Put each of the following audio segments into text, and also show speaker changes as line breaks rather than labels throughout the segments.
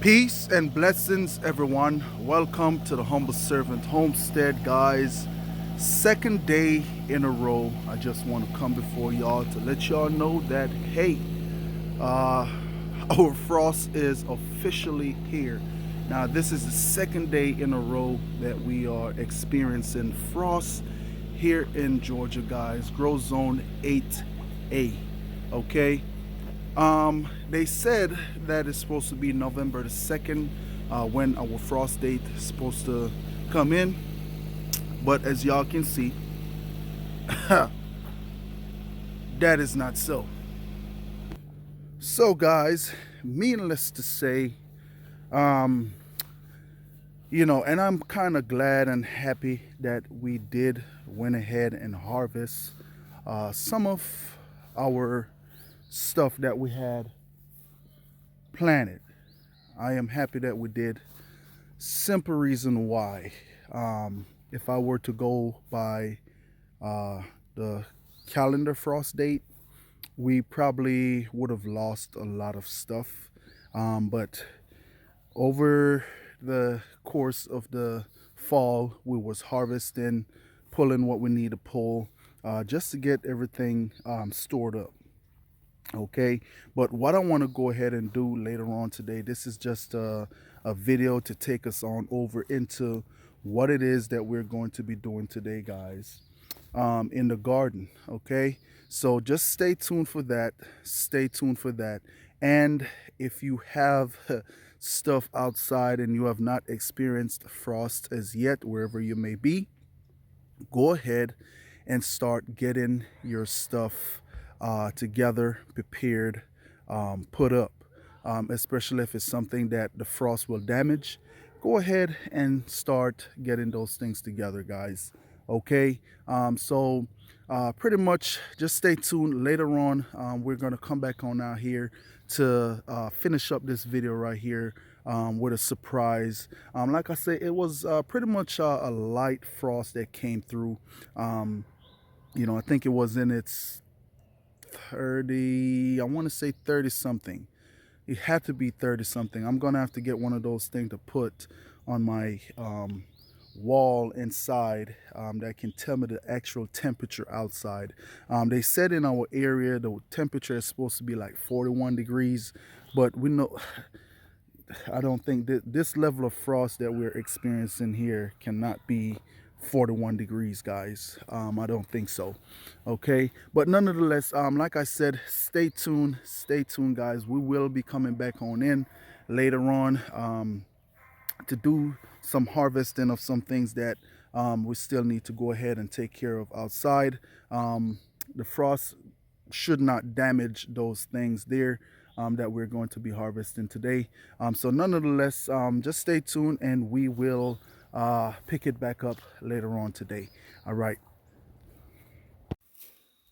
Peace and blessings, everyone. Welcome to the Humble Servant Homestead, guys. Second day in a row. I just want to come before y'all to let y'all know that, hey, uh, our frost is officially here. Now, this is the second day in a row that we are experiencing frost here in Georgia, guys. Grow Zone 8A. Okay, they said that it's supposed to be November the 2nd when our frost date is supposed to come in. But as y'all can see, that is not so. So, guys, meaningless to say, um, and I'm kind of glad and happy that we did went ahead and harvest some of our stuff that we had planted. I am happy that we did. Simple reason why. If I were to go by the calendar frost date, we probably would have lost a lot of stuff. But over the course of the fall, we was harvesting, pulling what we need to pull, just to get everything stored up. Okay, but what I want to go ahead and do later on today, this is just a video to take us on over into what it is that we're going to be doing today, guys, in the garden. Okay, so just stay tuned for that. Stay tuned for that. And if you have stuff outside and you have not experienced frost as yet, wherever you may be, go ahead and start getting your stuff together, prepared, put up, especially if it's something that the frost will damage. Go ahead and start getting those things together, guys. Okay, pretty much just stay tuned. Later on, we're going to come back on out here to finish up this video right here with a surprise. Like I say, it was pretty much a light frost that came through. I think it was in its 30, I want to say 30 something. It had to be 30 something. I'm going to have to get one of those things to put on my wall inside that can tell me the actual temperature outside. They said in our area the temperature is supposed to be like 41 degrees, but we know I don't think that this level of frost that we're experiencing here cannot be 41 degrees, guys. I don't think so. Okay, but nonetheless, like I said, stay tuned, guys. We will be coming back on in later on to do some harvesting of some things that we still need to go ahead and take care of outside. The frost should not damage those things there that we're going to be harvesting today. So nonetheless, just stay tuned and we will pick it back up later on today. All right.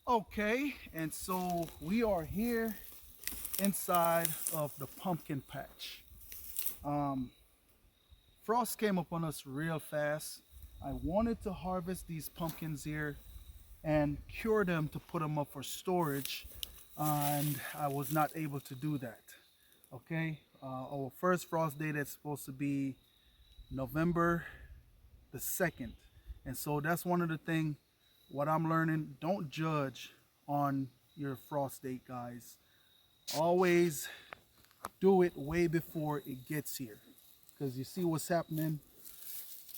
Okay, and so we are here inside of the pumpkin patch. Um, Frost came up on us real fast. I wanted to harvest these pumpkins here and cure them to put them up for storage, and I was not able to do that. Okay, our first frost date is supposed to be November the 2nd, and so that's one of the things what I'm learning. Don't judge on your frost date, guys. Always do it way before it gets here, because you see what's happening.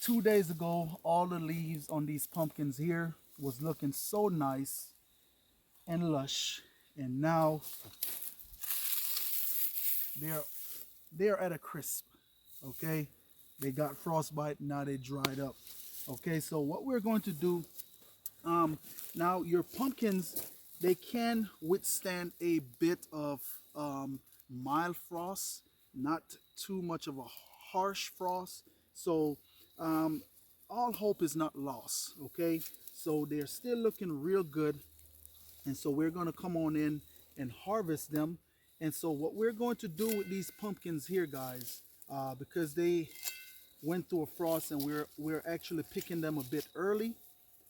2 days ago, all the leaves on these pumpkins here was looking so nice and lush, and now they're they're at a crisp. Okay, they got frostbite, now they dried up. Okay, so what we're going to do, now your pumpkins, they can withstand a bit of mild frost, not too much of a harsh frost. So um, all hope is not lost. Okay, so they're still looking real good, and so we're going to come on in and harvest them. And so what we're going to do with these pumpkins here, guys, because they went through a frost and we're actually picking them a bit early,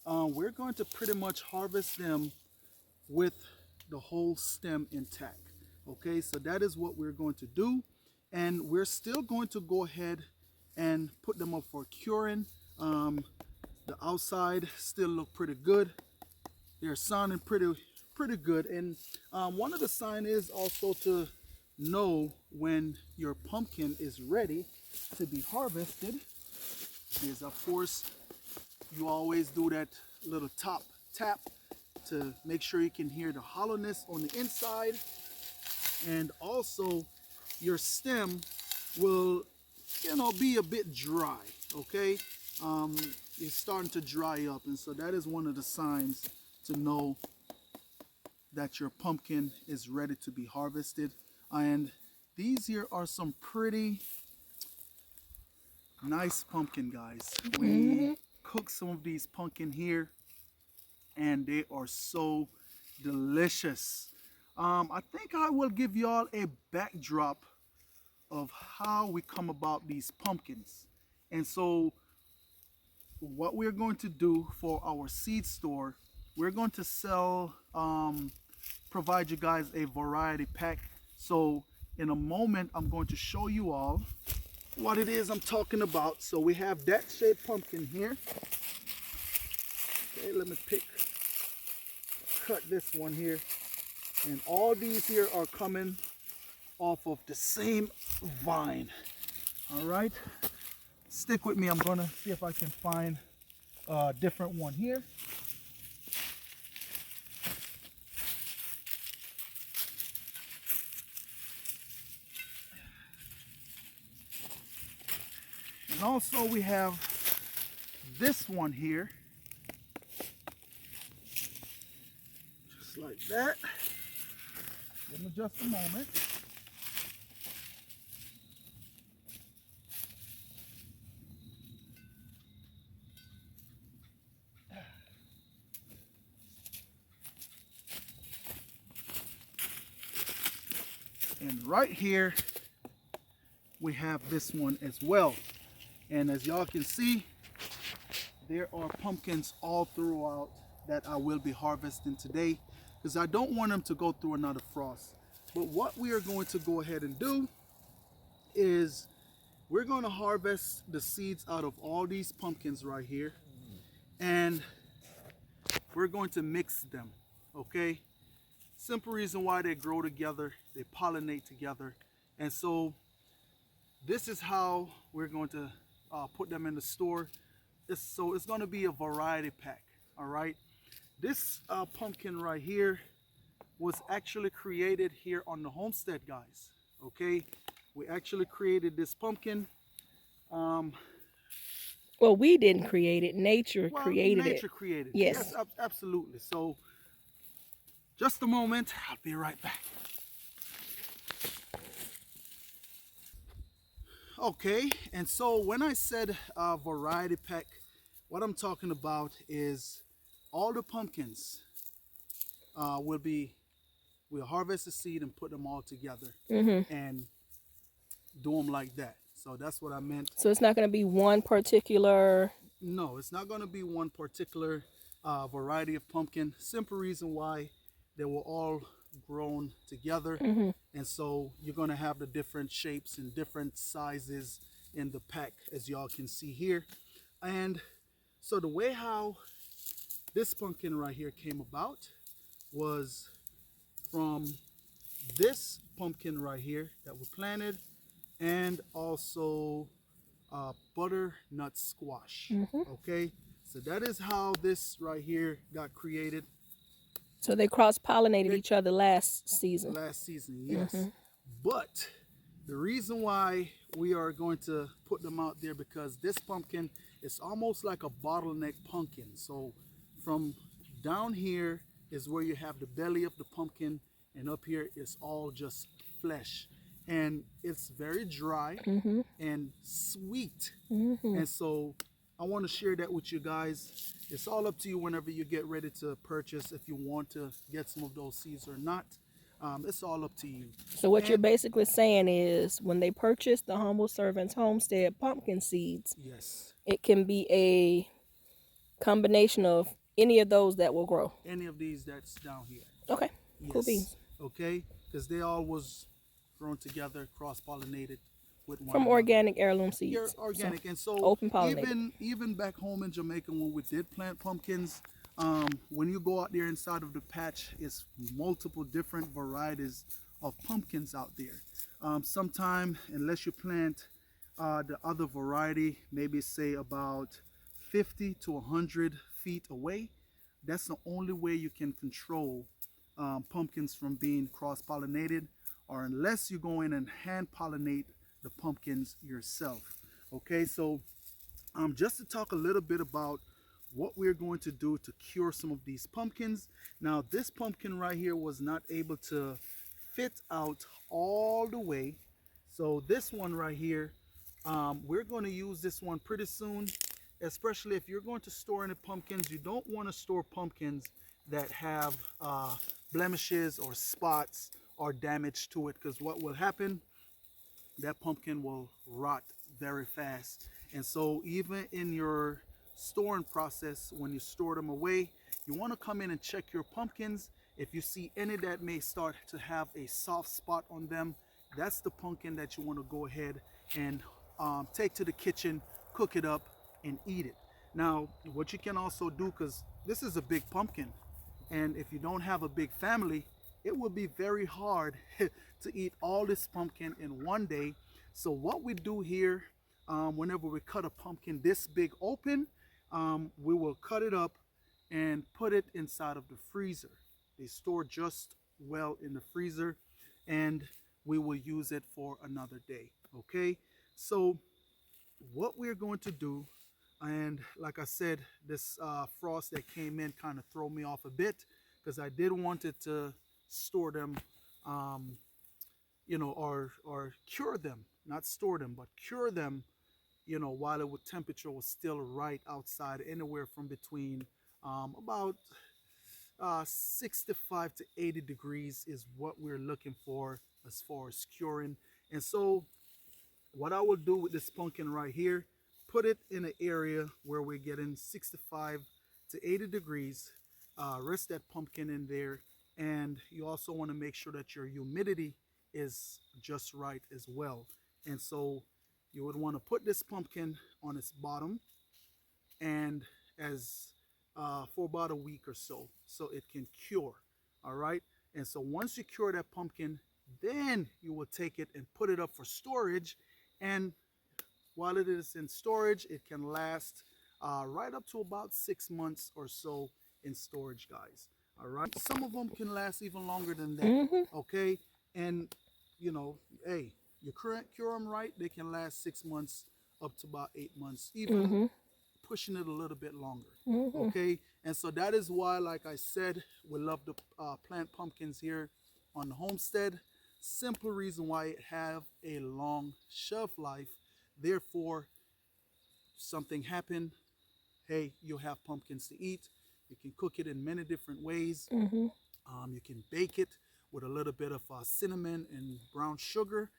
we're going to pretty much harvest them with the whole stem intact. Okay, so that is what we're going to do. And we're still going to go ahead and put them up for curing. The outside still look pretty good. They're sounding pretty good. And one of the signs is also to know when your pumpkin is ready to be harvested is, of course, you always do that little top tap to make sure you can hear the hollowness on the inside. And also your stem will, be a bit dry, okay? It's starting to dry up, and so that is one of the signs to know that your pumpkin is ready to be harvested. And these here are some pretty nice pumpkin, guys. We cooked some of these pumpkin here, and they are so delicious. I think I will give y'all a backdrop of how we come about these pumpkins. And so what we're going to do for our seed store, we're going to sell, provide you guys a variety pack. So in a moment, I'm going to show you all what it is I'm talking about. So we have that shaped pumpkin here. Okay, let me cut this one here. And all these here are coming off of the same vine. All right, stick with me. I'm gonna see if I can find a different one here. And also we have this one here, just like that. Give me just a moment. And right here, we have this one as well. And as y'all can see, there are pumpkins all throughout that I will be harvesting today, because I don't want them to go through another frost. But what we are going to go ahead and do is we're going to harvest the seeds out of all these pumpkins right here, and we're going to mix them, okay? Simple reason why they grow together, they pollinate together. And so this is how we're going to put them in the store. So it's going to be a variety pack, all right? This pumpkin right here was actually created here on the Homestead, guys, okay? We actually created this pumpkin.
Well, we didn't create it. Nature created it.
Nature created it.
Yes.
Yes, absolutely. So just a moment, I'll be right back. Okay, and so when I said variety pack, what I'm talking about is all the pumpkins we'll harvest the seed and put them all together and do them like that. So that's what I meant.
So it's not going to be one particular.
No, it's not going to be one particular variety of pumpkin. Simple reason why they were all grown together. And so you're going to have the different shapes and different sizes in the pack, as y'all can see here. And so the way how this pumpkin right here came about was from this pumpkin right here that we planted, and also butternut squash. Okay, so that is how this right here got created.
So they cross-pollinated each other last season.
Last season, yes. But the reason why we are going to put them out there, because this pumpkin is almost like a bottleneck pumpkin. So from down here is where you have the belly of the pumpkin, and up here is all just flesh. And it's very dry and sweet. And so I want to share that with you guys. It's all up to you whenever you get ready to purchase, if you want to get some of those seeds or not. It's all up to you.
So what you're basically saying is, when they purchase the Humble Servants Homestead pumpkin seeds,
yes,
it can be a combination of any of those that will grow.
Any of these that's down here.
Okay,
Yes.
cool beans.
Okay, because they all was grown together, cross-pollinated with one
From
another.
organic heirloom
Yeah,
seeds. So
organic. And so
open pollinated.
even back home in Jamaica when we did plant pumpkins, when you go out there inside of the patch, it's multiple different varieties of pumpkins out there. Sometime, unless you plant the other variety, maybe say about 50 to 100 feet away, that's the only way you can control pumpkins from being cross-pollinated, or unless you go in and hand pollinate the pumpkins yourself. Okay, so just to talk a little bit about what we're going to do to cure some of these pumpkins. Now, this pumpkin right here was not able to fit out all the way. So this one right here, we're going to use this one pretty soon, especially if you're going to store any pumpkins. You don't want to store pumpkins that have blemishes or spots or damage to it, because what will happen, that pumpkin will rot very fast. And so even in your storing process, when you store them away, you want to come in and check your pumpkins. If you see any that may start to have a soft spot on them, that's the pumpkin that you want to go ahead and take to the kitchen, cook it up, and eat it. Now, what you can also do, because this is a big pumpkin, and if you don't have a big family, it will be very hard to eat all this pumpkin in one day. So what we do here, whenever we cut a pumpkin this big open, we will cut it up and put it inside of the freezer. They store just well in the freezer, and we will use it for another day. Okay, so what we're going to do, and like I said, this frost that came in kind of throw me off a bit, because I did want it to store them, or cure them, not store them, but cure them, while the temperature was still right outside, anywhere from between about 65 to 80 degrees is what we're looking for as far as curing. And so what I will do with this pumpkin right here, put it in an area where we're getting 65 to 80 degrees, rest that pumpkin in there. And you also want to make sure that your humidity is just right as well. And so you would want to put this pumpkin on its bottom, and as for about a week or so it can cure. All right, and so once you cure that pumpkin, then you will take it and put it up for storage. And while it is in storage, it can last right up to about 6 months or so in storage, guys. All right, some of them can last even longer than that.
Mm-hmm.
Okay, and hey, you cure them right, they can last 6 months up to about 8 months, even
Mm-hmm.
pushing it a little bit longer.
Mm-hmm.
Okay, and so that is why, like I said, we love to plant pumpkins here on the homestead. Simple reason why it have a long shelf life. Therefore, something happen, hey, you'll have pumpkins to eat. You can cook it in many different ways.
Mm-hmm.
You can bake it with a little bit of cinnamon and brown sugar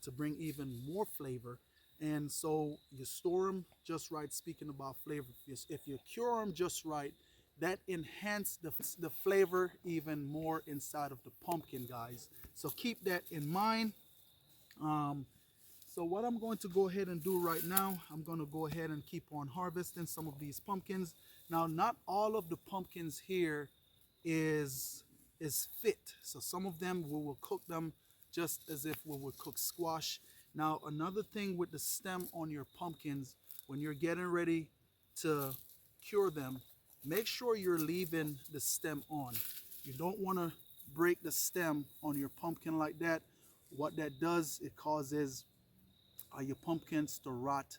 to bring even more flavor. And so you store them just right. Speaking about flavor, if you cure them just right, that enhance the flavor even more inside of the pumpkin, guys. So keep that in mind. Um, so what I'm going to go ahead and do right now, I'm going to go ahead and keep on harvesting some of these pumpkins. Now, not all of the pumpkins here is fit. So some of them we will cook them just as if we would cook squash. Now, another thing with the stem on your pumpkins, when you're getting ready to cure them, make sure you're leaving the stem on. You don't want to break the stem on your pumpkin like that. What that does, it causes your pumpkins to rot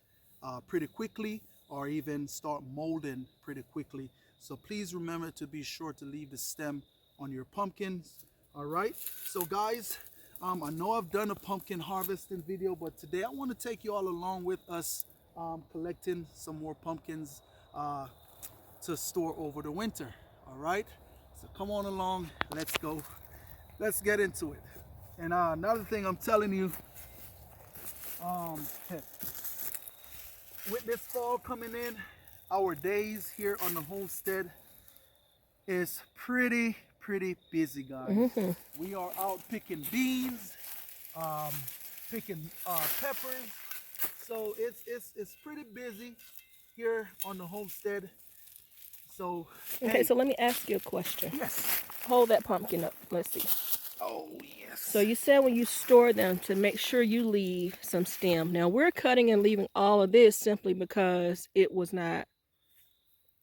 pretty quickly, or even start molding pretty quickly. So please remember to be sure to leave the stem on your pumpkins. All right, so guys, I know I've done a pumpkin harvesting video, but today I want to take you all along with us collecting some more pumpkins to store over the winter. All right, so come on along, let's go, let's get into it. And another thing I'm telling you, with this fall coming in, our days here on the homestead is pretty busy, guys.
Mm-hmm.
We are out picking beans, um, picking peppers. So it's pretty busy here on the homestead. So
Okay,
hey,
so let me ask you a question.
yes.
Hold that pumpkin up. Let's see.
Oh
So
yes.
you said when you store them to make sure you leave some stem. Now we're cutting and leaving all of this simply because it was not.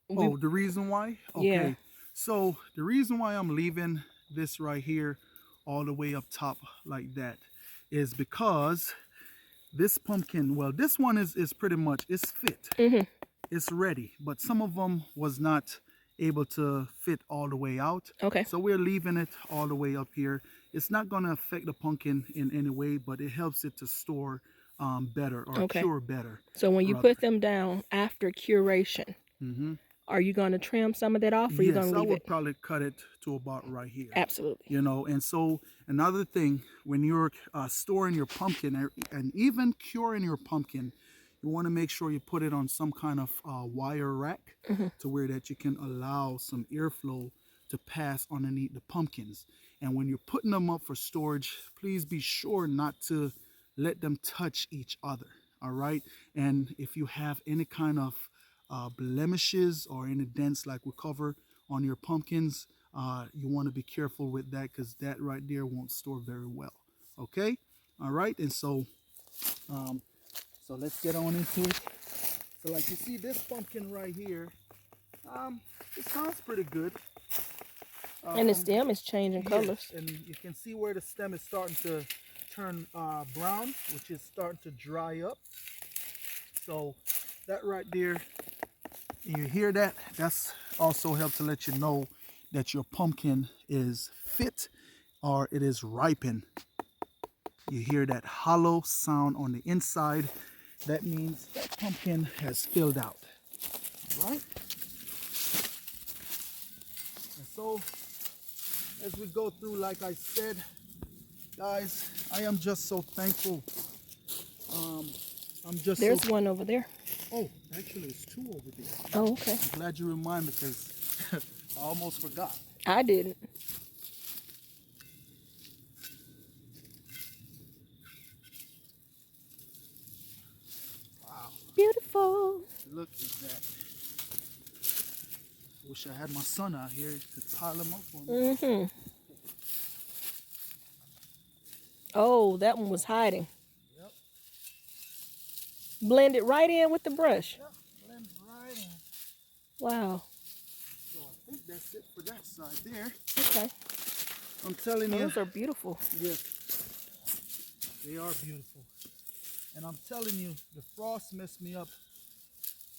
We
Oh, the reason why?
yeah.
Okay. So the reason why I'm leaving this right here all the way up top like that is because this pumpkin, well, this one is pretty much it's fit.
Mhm.
It's ready, but some of them was not able to fit all the way out.
Okay.
So we're leaving it all the way up here. It's not going to affect the pumpkin in any way, but it helps it to store better or
Okay.
cure better,
So when you
rather.
put them down after curation,
Hmm.
are you going to trim some of that off or are you going
Yes,
to
I
leave it?
would probably cut it to about right here.
Absolutely.
You know, and so another thing, when you're storing your pumpkin and even curing your pumpkin, you want to make sure you put it on some kind of wire rack
Hmm.
to where that you can allow some airflow to pass underneath the pumpkins. And when you're putting them up for storage, please be sure not to let them touch each other. All right. And if you have any kind of blemishes or any dents like we cover on your pumpkins, you want to be careful with that because that right there won't store very well. Okay. All right. And um, so let's get on into it. So like you see this pumpkin right here, um, it sounds pretty good.
And the
Um,
stem is changing
yes,
colors.
and you can see where the stem is starting to turn brown, which is starting to dry up. So that right there, you hear that? That's also help to let you know that your pumpkin is fit or it is ripened. You hear that hollow sound on the inside. That means that pumpkin has filled out. All right? And so as we go through, like I said, guys, I am just so thankful. Um, I'm just so.
There's one over there.
Oh, actually, it's two over there.
Oh, okay.
I'm glad you reminded me because I almost forgot.
I didn't.
Wow,
Beautiful.
look at that. Wish I had my son out here to pile them up for me.
Mhm. Oh, that one was hiding.
Yep,
Blend it right in with the brush.
yep, blend right in.
Wow.
So I think that's it for that side there.
Okay.
I'm telling you,
Those are beautiful.
yes, they are beautiful. And I'm telling you, the frost messed me up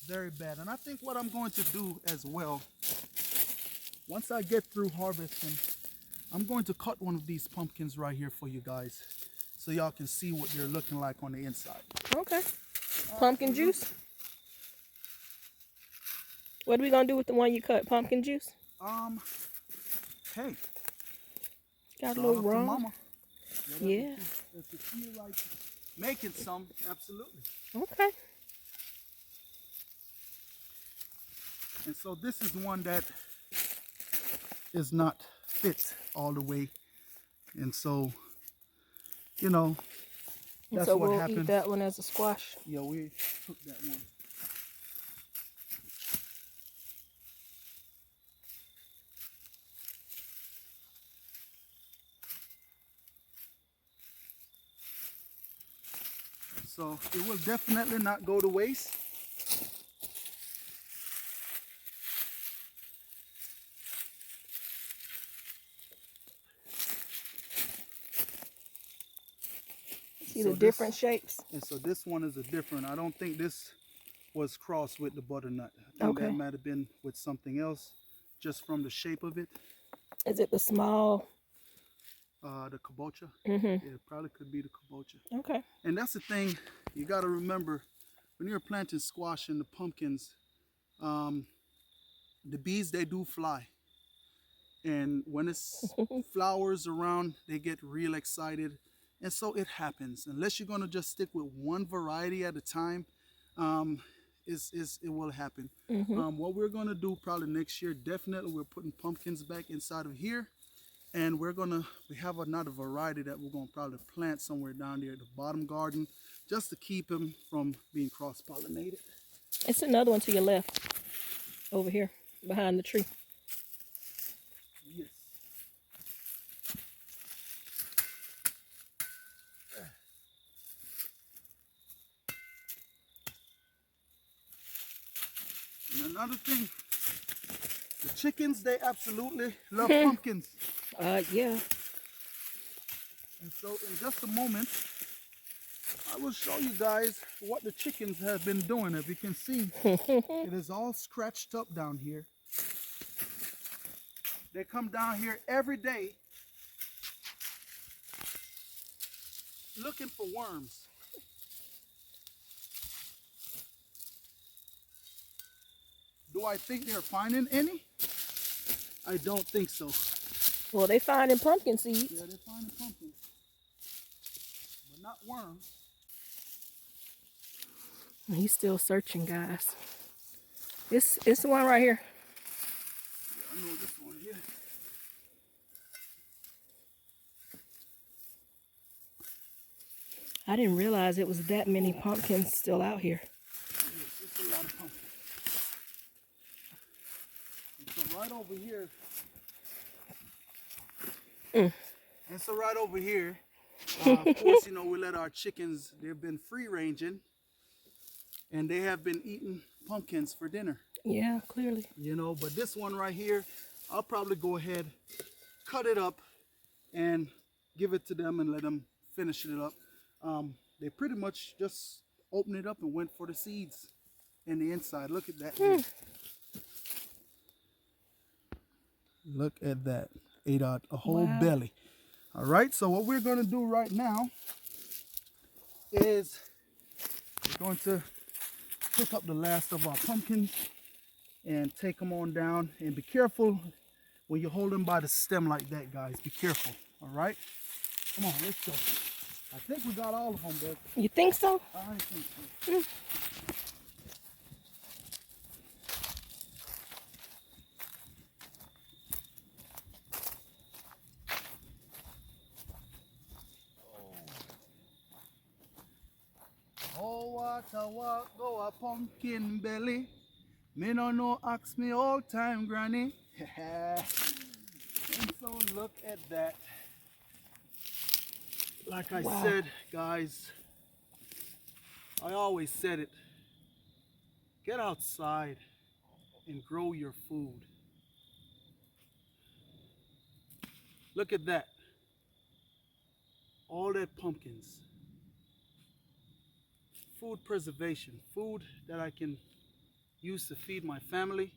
very bad. And I think what I'm going to do as well, once I get through harvesting, I'm going to cut one of these pumpkins right here for you guys so y'all can see what they're looking like on the inside.
Okay. Pumpkin juice. What are we gonna do with the one you cut? Pumpkin juice.
Um, hey,
Got
it's
a
all
little
up to
wrong.
mama. Whatever
Yeah.
if you feel like making some, absolutely.
Okay.
And so this is one that is not fit all the way. And so, you know,
And
that's
so
what
we'll
happens.
eat that one as a squash.
Yeah, we took that one. So it will definitely not go to waste.
See the different
This,
shapes.
and so this one is a different. I don't think this was crossed with the butternut. I think that
Okay.
might have been with something else, just from the shape of it.
Is it the small?
The kabocha.
Mhm.
Yeah, it probably could be the kabocha.
Okay.
And that's the thing you got to remember when you're planting squash and the pumpkins. Um, the bees they do fly, and when it's flowers around, they get real excited, and so it happens. Unless you're gonna just stick with one variety at a time, um, is it will happen.
Mhm.
What we're gonna do probably next year, definitely we're putting pumpkins back inside of here, And we have another variety that we're gonna probably plant somewhere down there at the bottom garden, just to keep them from being cross-pollinated.
It's another one to your left, over here, behind the tree.
Yes. And another thing, the chickens, they absolutely love pumpkins.
Yeah.
And so in just a moment, I will show you guys what the chickens have been doing. If you can see, it is all scratched up down here. They come down here every day looking for worms. Do I think they're finding any? I don't think so.
Well, they finding pumpkin seeds.
Yeah, they're finding pumpkins, but not worms.
He's still searching, guys. It's the one right here.
Yeah, I know this one here.
I didn't realize it was that many pumpkins still out here.
Yes, it's a lot of pumpkins. And so right over here. And so right over here, of course, you know, we let our chickens, they've been free ranging, and they have been eating pumpkins for dinner.
Yeah, clearly.
You know, but this one right here, I'll probably go ahead, cut it up, and give it to them and let them finish it up. They pretty much just opened it up and went for the seeds in the inside. Look at that. Look at that. Ate out a whole belly. All right, so what we're going to do right now is we're going to pick up the last of our pumpkins and take them on down. And be careful when you hold them by the stem like that, guys. Be careful, all right? Come on, let's go. I think we got all of them, babe.
You think so?
I think so. Oh, what a walk, go a pumpkin belly. Me no know, ask me all time, granny. And so look at that. Like I said, guys, I always said it. Get outside and grow your food. Look at that. All that pumpkins. Food preservation. Food that I can use to feed my family.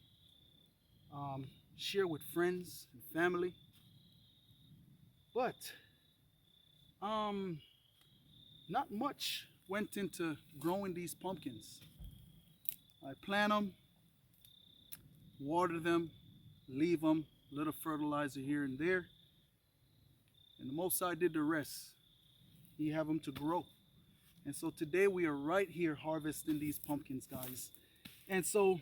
Share with friends and family. But not much went into growing these pumpkins. I plant them, water them, leave them, a little fertilizer here and there, and the Most High did the rest. He have them to grow. And so today we are right here harvesting these pumpkins, guys. And so,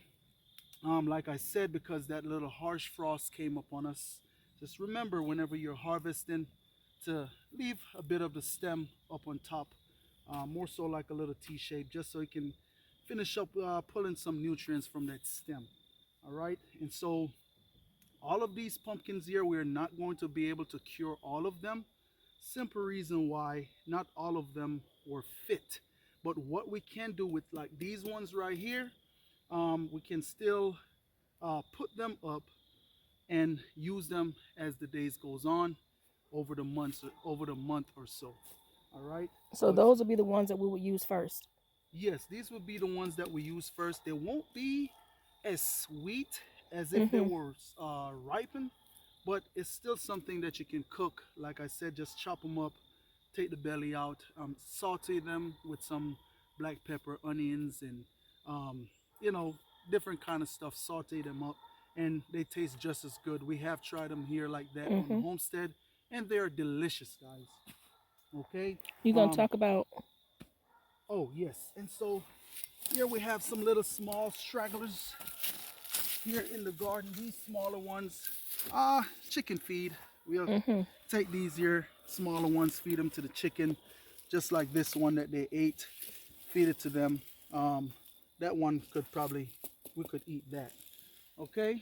like I said, because that little harsh frost came upon us, just remember whenever you're harvesting to leave a bit of the stem up on top, more so like a little T-shape, just so you can finish up pulling some nutrients from that stem. All right, and so all of these pumpkins here, we're not going to be able to cure all of them. Simple reason why not all of them were fit. But what we can do with like these ones right here, we can still put them up and use them as the days goes on over the month or so. All right.
So those will be the ones that we would use first.
Yes, these would be the ones that we use first. They won't be as sweet as if they were ripened, but it's still something that you can cook. Like I said, just chop them up, take the belly out, saute them with some black pepper, onions, and you know, different kind of stuff. Saute them up, and they taste just as good. We have tried them here like that on the homestead, and they're delicious, guys. Okay.
You're gonna talk about.
Oh yes, and so here we have some little small stragglers here in the garden. These smaller ones, chicken feed. We'll take these here, smaller ones, feed them to the chicken, just like this one that they ate. Feed it to them. That one could probably, we could eat that. Okay?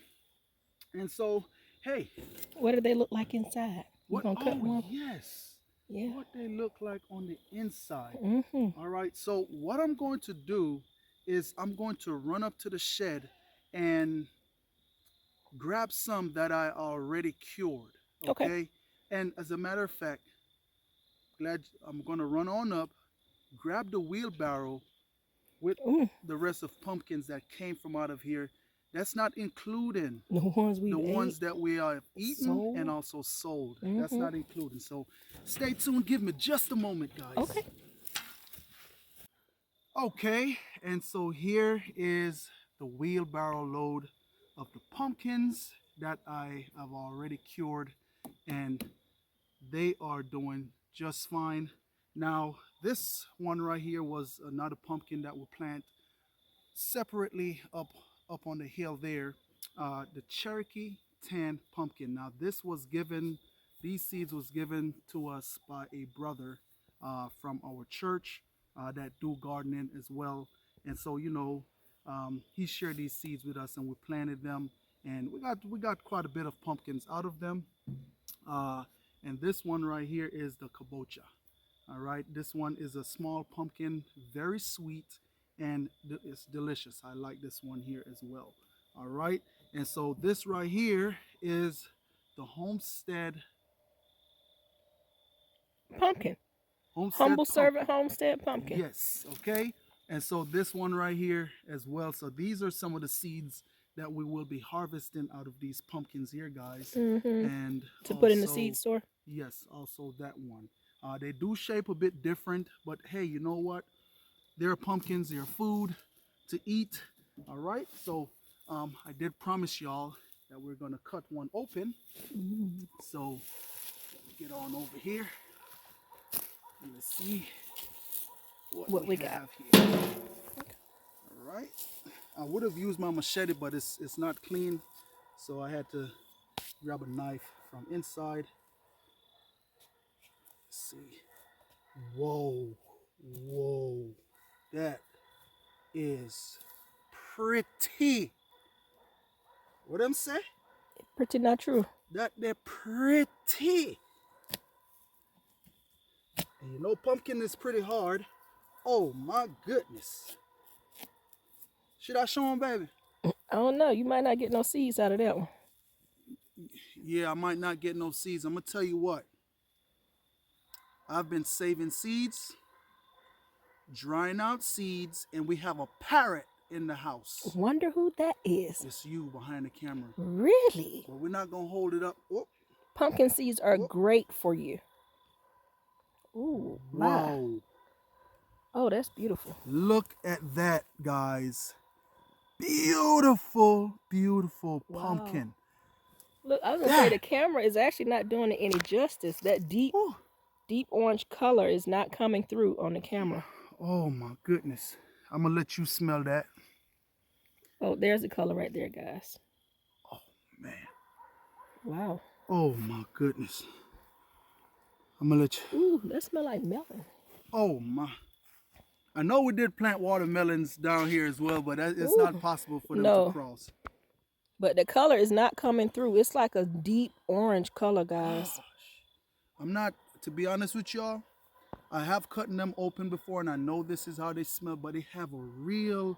And so, hey,
What do they look like inside? You
what?
gonna cut
Oh,
one?
yes.
Yeah.
What they look like on the inside.
Mm-hmm.
All right. So, what I'm going to do is I'm going to run up to the shed and grab some that I already cured.
Okay.
Okay. And as a matter of fact, glad I'm going to run on up, grab the wheelbarrow with
Mm.
the rest of pumpkins that came from out of here. That's not including
The ones
the
we've ate,
ones that we have eaten and
sold.
also sold. That's
Mm-hmm.
not including. So stay tuned. Give me just a moment, guys.
Okay.
Okay, and so here is the wheelbarrow load of the pumpkins that I have already cured, and they are doing just fine. Now, this one right here was another pumpkin that we plant separately up on the hill there, the Cherokee tan pumpkin. Now this was given, these seeds was given to us by a brother from our church that do gardening as well. And so he shared these seeds with us and we planted them, and we got quite a bit of pumpkins out of them. uh, and this one right here is the kabocha. All right, this one is a small pumpkin, very sweet, and it's delicious. I like this one here as well. All right, and so this right here is the
Pumpkin.
Homestead
Humble servant
pumpkin.
homestead pumpkin.
Yes, okay. And so this one right here as well. So these are some of the seeds that we will be harvesting out of these pumpkins here, guys.
Mm-hmm.
And
To put in the
also,
seed store.
yes, also that one. They do shape a bit different, but hey, you know what? They're pumpkins, they're food to eat. All right, so I did promise y'all that we're gonna cut one open. So get on over here and let's see what we
got.
have here. All right, I would have used my machete, but it's not clean, so I had to grab a knife from inside. Let's see. Whoa, whoa, that is pretty. What I'm say?
Pretty not true.
That they're pretty. And you know pumpkin is pretty hard. Oh my goodness. Should I show them, baby?
I don't know. You might not get no seeds out of that one.
Yeah, I might not get no seeds. I'm gonna tell you what. I've been saving seeds, drying out seeds, and we have a parrot in the house.
Wonder who that is.
It's you behind the camera.
Really?
Well, we're not gonna hold it up. Oh,
Pumpkin seeds are
Whoop.
great for you. Ooh, my.
whoa.
Oh, that's beautiful.
Look at that, guys. Beautiful, beautiful
Wow.
pumpkin.
Look, I was gonna say the camera is actually not doing it any justice. That deep orange color is not coming through on the camera.
Oh my goodness. I'm gonna let you smell that.
Oh, there's the color right there, guys.
Oh man.
Wow.
Oh my goodness. I'm gonna let you.
Ooh, that smells like melon.
Oh my. I know we did plant watermelons down here as well, but it's not possible for them to cross.
But the color is not coming through. It's like a deep orange color, guys.
I'm not, to be honest with y'all, I have cut them open before and I know this is how they smell, but they have a real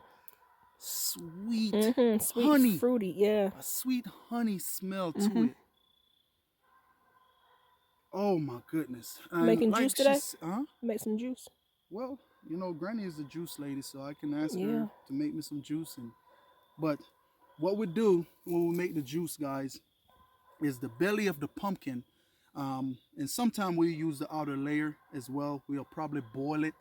sweet,
sweet,
honey,
fruity, yeah.
a sweet honey smell to it. Oh my goodness. And
making juice today?
Huh?
Make some juice?
Well, you know, Granny is the juice lady, so I can ask her to make me some juice. But what we do when we make the juice, guys, is the belly of the pumpkin. And sometimes we use the outer layer as well. We'll probably boil it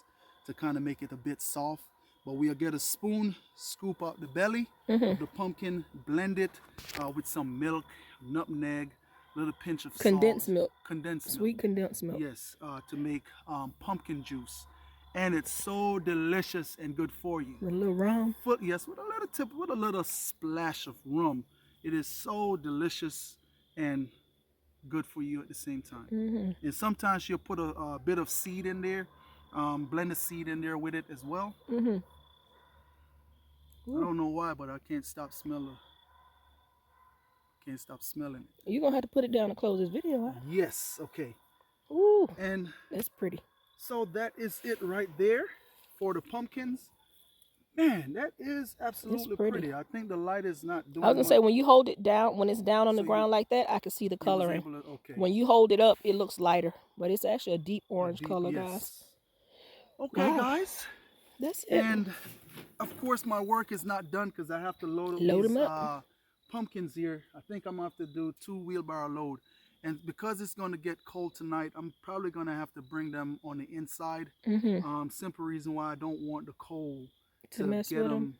to kind of make it a bit soft. But we'll get a spoon, scoop out the belly of the pumpkin, blend it with some milk, nutmeg, little pinch of
condensed
salt.
Milk.
Condensed milk.
Sweet condensed milk.
Yes, to make pumpkin juice. And it's so delicious and good for you.
With a little rum.
Yes, with a little splash of rum. It is so delicious and good for you at the same time.
Mm-hmm.
And sometimes she'll put a bit of seed in there, blended seed in there with it as well.
Mm-hmm.
I don't know why, but I can't stop smelling. Can't stop smelling it.
You're gonna have to put it down to close this video, huh?
Yes, okay.
Ooh,
And
that's pretty.
so that is it right there for the pumpkins. Man, that is absolutely pretty. I think the light is not doing
I was gonna
much.
say, when you hold it down, when it's down on the
So
ground like that, I can see the
you was
coloring.
able to, okay.
When you hold it up, it looks lighter, but it's actually a deep orange color, guys.
Yes. Okay,
Wow.
guys.
That's it.
And of course, my work is not done because I have to load
Load
these
them up.
pumpkins here. I think I'm gonna have to do 2 wheelbarrow load. And because it's gonna get cold tonight, I'm probably gonna have to bring them on the inside.
Mm-hmm.
Simple reason why I don't want the cold
To
to
mess
get
with
them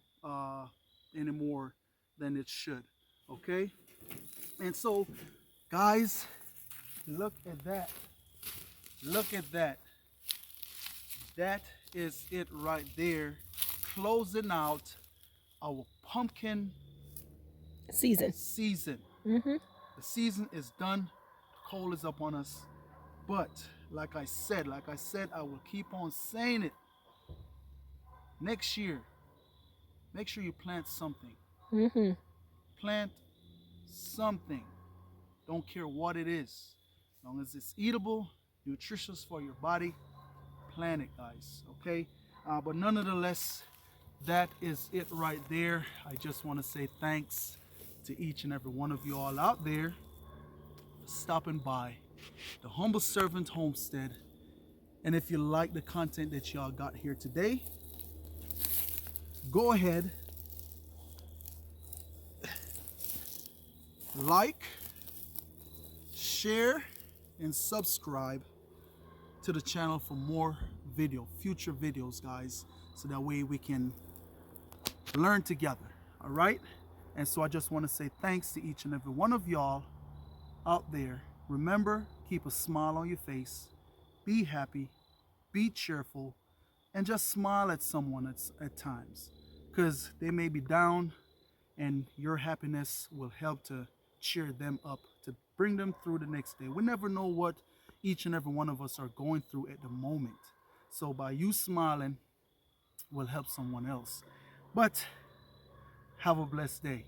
any more than it should. Okay. And so, guys, look at that. Look at that. That is it right there. Closing out our pumpkin
season.
The season is done. The cold is up on us. But like I said, I will keep on saying it. Next year, make sure you plant something.
Mm-hmm.
Plant something. Don't care what it is. As long as it's eatable, nutritious for your body, plant it, guys. Okay? But nonetheless, that is it right there. I just want to say thanks to each and every one of you all out there for stopping by the Humble Servant Homestead. And if you like the content that y'all got here today, go ahead, like, share, and subscribe to the channel for more future videos, guys, so that way we can learn together. All right? And so I just want to say thanks to each and every one of y'all out there. Remember, keep a smile on your face, be happy, be cheerful, and just smile at someone at times, because they may be down, and your happiness will help to cheer them up, to bring them through the next day. We never know what each and every one of us are going through at the moment. So by you smiling will help someone else. But have a blessed day.